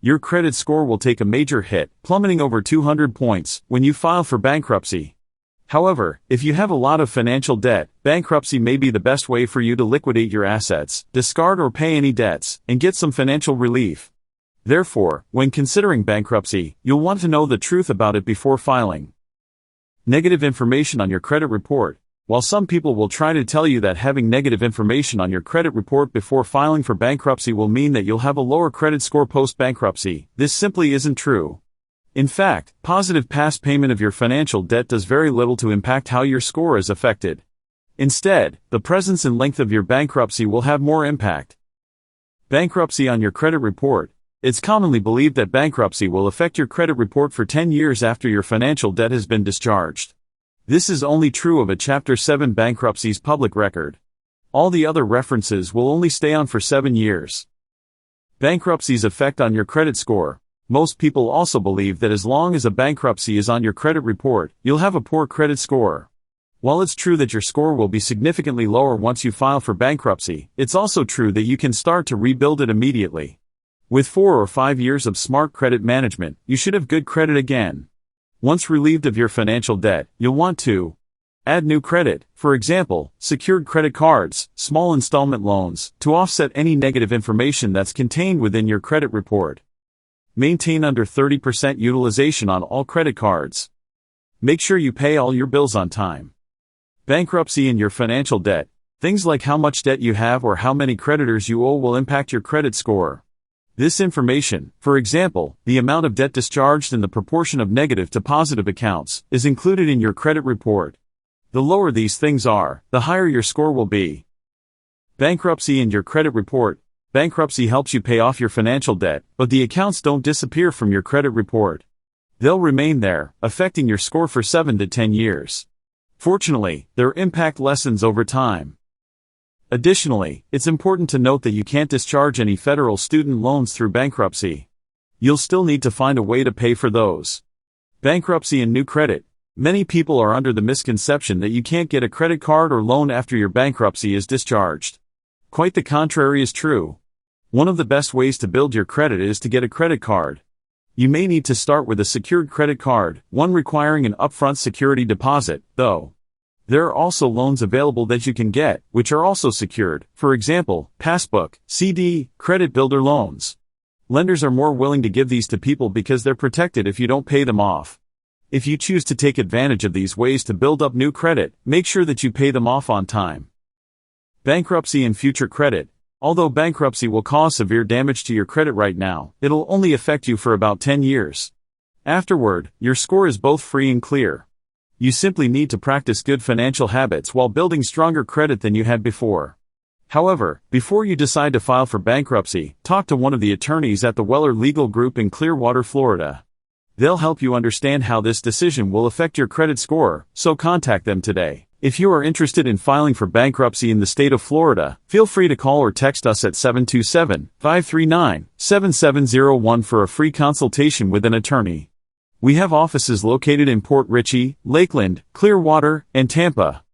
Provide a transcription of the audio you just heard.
Your credit score will take a major hit, plummeting over 200 points, when you file for bankruptcy. However, if you have a lot of financial debt, bankruptcy may be the best way for you to liquidate your assets, discard or pay any debts, and get some financial relief. Therefore, when considering bankruptcy, you'll want to know the truth about it before filing. Negative information on your credit report. While some people will try to tell you that having negative information on your credit report before filing for bankruptcy will mean that you'll have a lower credit score post-bankruptcy, this simply isn't true. In fact, positive past payment of your financial debt does very little to impact how your score is affected. Instead, the presence and length of your bankruptcy will have more impact. Bankruptcy on your credit report. It's commonly believed that bankruptcy will affect your credit report for 10 years after your financial debt has been discharged. This is only true of a Chapter 7 bankruptcy's public record. All the other references will only stay on for 7 years. Bankruptcy's effect on your credit score. Most people also believe that as long as a bankruptcy is on your credit report, you'll have a poor credit score. While it's true that your score will be significantly lower once you file for bankruptcy, it's also true that you can start to rebuild it immediately. With 4 or 5 years of smart credit management, you should have good credit again. Once relieved of your financial debt, you'll want to add new credit, for example, secured credit cards, small installment loans, to offset any negative information that's contained within your credit report. Maintain under 30% utilization on all credit cards. Make sure you pay all your bills on time. Bankruptcy and your financial debt. Things like how much debt you have or how many creditors you owe will impact your credit score. This information, for example, the amount of debt discharged and the proportion of negative to positive accounts, is included in your credit report. The lower these things are, the higher your score will be. Bankruptcy and your credit report. Bankruptcy helps you pay off your financial debt, but the accounts don't disappear from your credit report. They'll remain there, affecting your score for 7 to 10 years. Fortunately, their impact lessens over time. Additionally, it's important to note that you can't discharge any federal student loans through bankruptcy. You'll still need to find a way to pay for those. Bankruptcy and new credit. Many people are under the misconception that you can't get a credit card or loan after your bankruptcy is discharged. Quite the contrary is true. One of the best ways to build your credit is to get a credit card. You may need to start with a secured credit card, one requiring an upfront security deposit, though. There are also loans available that you can get, which are also secured, for example, passbook, CD, credit builder loans. Lenders are more willing to give these to people because they're protected if you don't pay them off. If you choose to take advantage of these ways to build up new credit, make sure that you pay them off on time. Bankruptcy and future credit. Although bankruptcy will cause severe damage to your credit right now, it'll only affect you for about 10 years. Afterward, your score is both free and clear. You simply need to practice good financial habits while building stronger credit than you had before. However, before you decide to file for bankruptcy, talk to one of the attorneys at the Weller Legal Group in Clearwater, Florida. They'll help you understand how this decision will affect your credit score, so contact them today. If you are interested in filing for bankruptcy in the state of Florida, feel free to call or text us at 727-539-7701 for a free consultation with an attorney. We have offices located in Port Richey, Lakeland, Clearwater, and Tampa.